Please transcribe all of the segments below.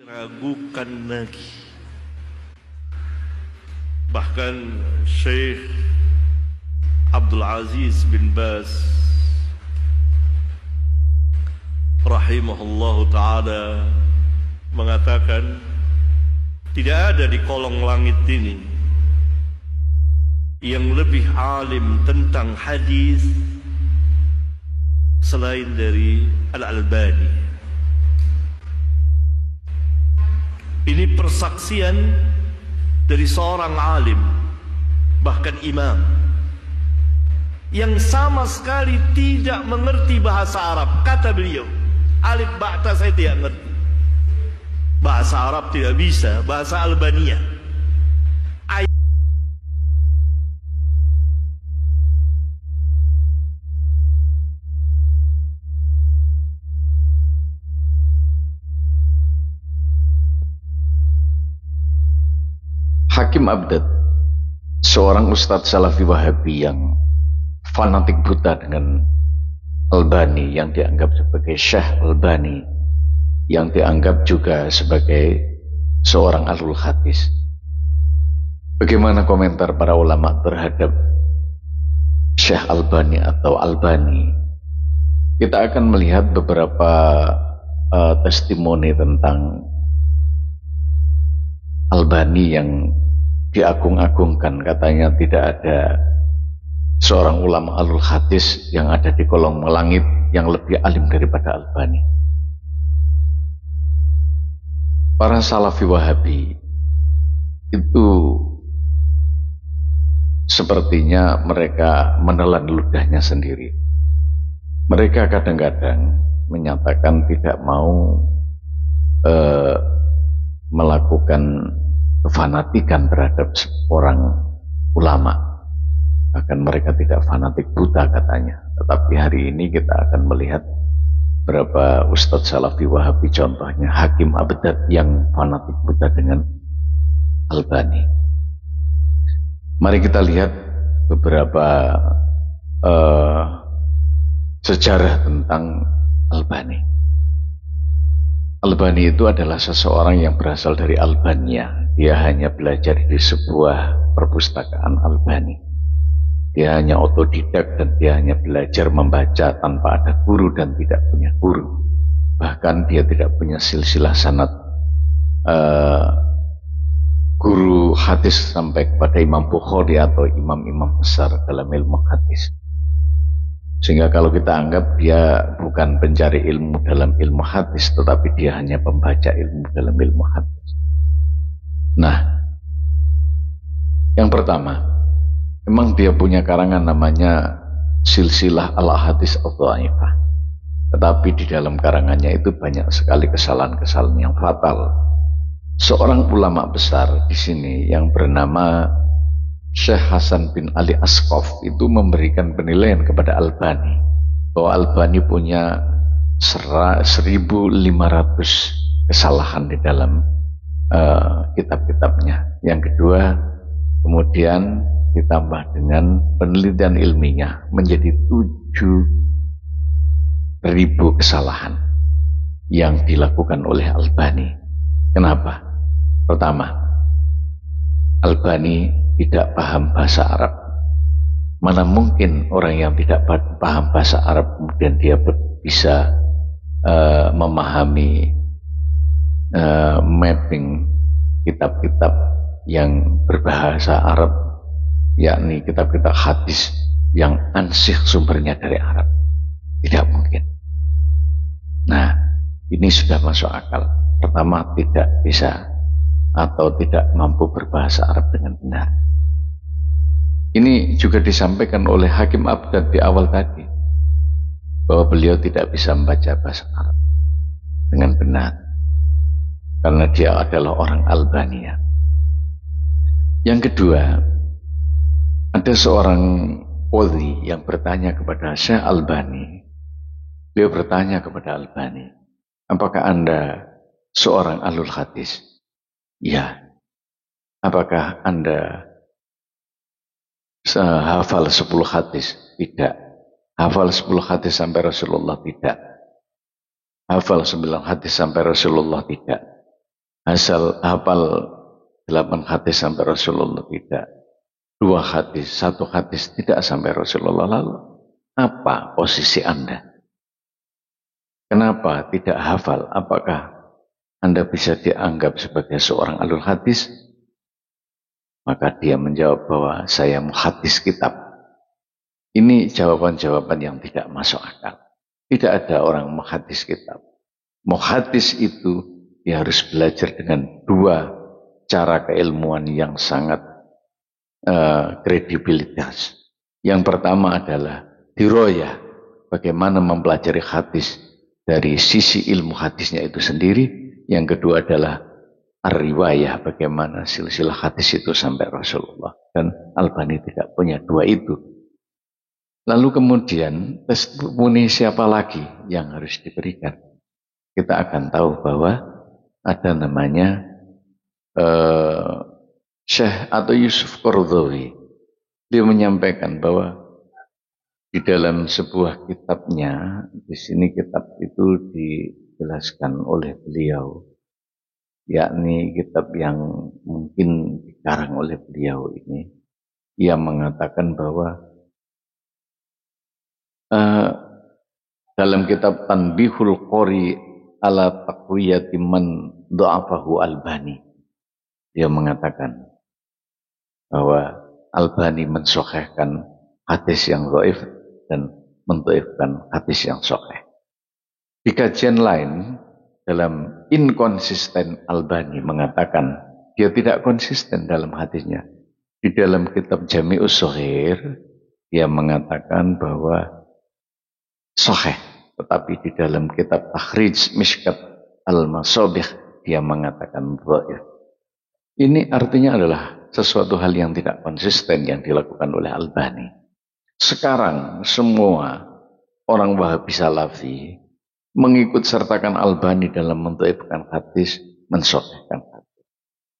Ragukan lagi. Bahkan Syekh Abdul Aziz bin Baz rahimahullahu ta'ala mengatakan, tidak ada di kolong langit ini yang lebih alim tentang hadis selain dari Al-Albani. Ini persaksian dari seorang alim, bahkan imam, yang sama sekali tidak mengerti bahasa Arab. Kata beliau, alif ba'ta saya tidak mengerti. Bahasa Arab tidak bisa, bahasa Albania. Hakim Abdad, seorang ustadz Salafi Wahabi yang fanatik buta dengan Albani, yang dianggap sebagai Syekh Albani, yang dianggap juga sebagai seorang ahlul hadis. Bagaimana komentar para ulama terhadap Syekh Albani atau Albani? Kita akan melihat beberapa testimoni tentang Albani yang diagung-agungkan. Katanya tidak ada seorang ulama ahlul hadis yang ada di kolong langit yang lebih alim daripada Albani. Para Salafi Wahabi itu sepertinya mereka menelan ludahnya sendiri. Mereka kadang-kadang menyatakan tidak mau melakukan kefanatikan terhadap seorang ulama. Bahkan mereka tidak fanatik buta katanya. Tetapi hari ini kita akan melihat beberapa ustadz Salafi Wahabi, contohnya Hakim Abdad yang fanatik buta dengan Albani. Mari kita lihat beberapa sejarah tentang Albani. Albani itu adalah seseorang yang berasal dari Albania. Dia hanya belajar di sebuah perpustakaan Albani. Dia hanya otodidak dan dia hanya belajar membaca tanpa ada guru dan tidak punya guru. Bahkan dia tidak punya silsilah sanad guru hadis sampai kepada Imam Bukhari atau imam-imam besar dalam ilmu hadis. Sehingga kalau kita anggap dia bukan pencari ilmu dalam ilmu hadis, tetapi dia hanya pembaca ilmu dalam ilmu hadis. Nah, yang pertama, memang dia punya karangan namanya Silsilah Al-Ahadits Adh-Dhaifah. Tetapi di dalam karangannya itu banyak sekali kesalahan-kesalahan yang fatal. Seorang ulama besar di sini yang bernama Syekh Hasan bin Ali Asqaf itu memberikan penilaian kepada Albani bahwa Albani punya 1.500 kesalahan di dalam kitab-kitabnya. Yang kedua, kemudian ditambah dengan penelitian ilmiahnya menjadi 7.000 kesalahan yang dilakukan oleh Albani. Kenapa? Pertama, Albani tidak paham bahasa Arab. Mana mungkin orang yang tidak paham bahasa Arab kemudian dia bisa memahami mapping kitab-kitab yang berbahasa Arab, yakni kitab-kitab hadis yang ansih sumbernya dari Arab. Tidak mungkin. Nah, ini sudah masuk akal. Pertama, tidak bisa atau tidak mampu berbahasa Arab dengan benar. Ini juga disampaikan oleh Hakim Abdad di awal tadi, bahwa beliau tidak bisa membaca bahasa Arab dengan benar karena dia adalah orang Albania. Yang kedua, ada seorang qadhi yang bertanya kepada Syekh Albani. Beliau bertanya kepada Albani, apakah Anda seorang ahlul hadis? Ya. Apakah Anda hafal 10 hadis? Tidak. Hafal 10 hadis sampai Rasulullah? Tidak. Hafal 9 hadis sampai Rasulullah? Tidak. asal hafal 8 hadis sampai Rasulullah, tidak. 2 hadis, 1 hadis tidak sampai Rasulullah. Lalu apa posisi Anda? Kenapa tidak hafal? Apakah Anda bisa dianggap sebagai seorang ahlul hadis? Maka dia menjawab bahwa saya muhaddis kitab. Ini jawaban-jawaban yang tidak masuk akal. Tidak ada orang muhaddis kitab. Muhaddis itu dia harus belajar dengan 2 cara keilmuan yang sangat kredibilitas. Yang pertama adalah diroyah, bagaimana mempelajari hadis dari sisi ilmu hadisnya itu sendiri. Yang kedua adalah ar-riwayah, bagaimana silsilah hadis itu sampai Rasulullah. Dan Albani tidak punya 2 itu. Lalu kemudian testimoni siapa lagi yang harus diberikan? Kita akan tahu bahwa ada namanya Syekh atau Yusuf Qaradawi. Dia menyampaikan bahwa di dalam sebuah kitabnya, di sini kitab itu dijelaskan oleh beliau, yakni kitab yang mungkin dikarang oleh beliau ini. Ia mengatakan bahwa dalam kitab Tanbihul Qori ala taqwiyati man dha'afahu Albani, dia mengatakan bahwa Albani mensahihkan hadis yang dhaif dan mendhaifkan hadis yang sahih. Di kajian lain, dalam inkonsisten Albani mengatakan dia tidak konsisten dalam hadisnya. Di dalam kitab Jami'us Shaghir dia mengatakan bahwa sahih, tetapi di dalam kitab Takhrij Mishkat Al-Masabih dia mengatakan dhaif. Ini artinya adalah sesuatu hal yang tidak konsisten yang dilakukan oleh Albani. Sekarang semua orang Wahabi Salafi mengikut sertakan Albani dalam mendhaifkan hadis, mensahihkan hadis.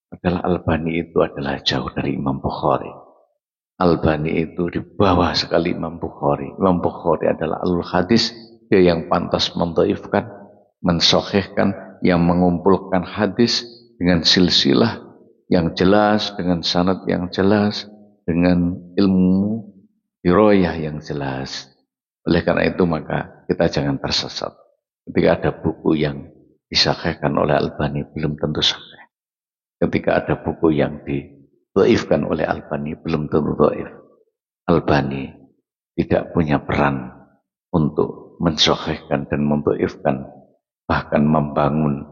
Padahal Albani itu adalah jauh dari Imam Bukhari. Albani itu di bawah sekali Imam Bukhari. Imam Bukhari adalah ahlul hadis, dia yang pantas mendhaifkan, mensahihkan, yang mengumpulkan hadis dengan silsilah yang jelas, dengan sanad yang jelas, dengan ilmu riwayah yang jelas. Oleh karena itu maka kita jangan tersesat. Ketika ada buku yang disahihkan oleh Albani belum tentu sahih. Ketika ada buku yang dhaifkan oleh Albani belum tentu dhaif. Albani tidak punya peran untuk mensahihkan dan mendhaifkan, bahkan membangun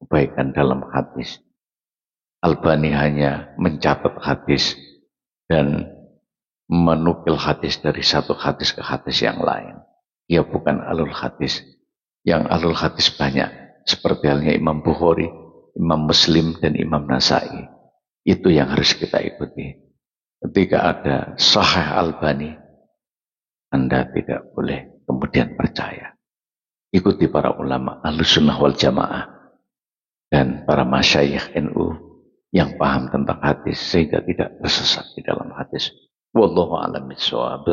kebaikan dalam hadis. Albani hanya mencatat hadis dan menukil hadis dari satu hadis ke hadis yang lain. Dia bukan ahlul hadis. Yang ahlul hadis banyak, seperti halnya Imam Bukhari, Imam Muslim, dan Imam Nasai. Itu yang harus kita ikuti. Ketika ada Sahih Albani, Anda tidak boleh kemudian percaya. Ikuti para ulama Ahlus Sunnah wal Jamaah dan para masyayikh NU yang paham tentang hadis sehingga tidak tersesat di dalam hadis. Wallahu a'lam bishawab.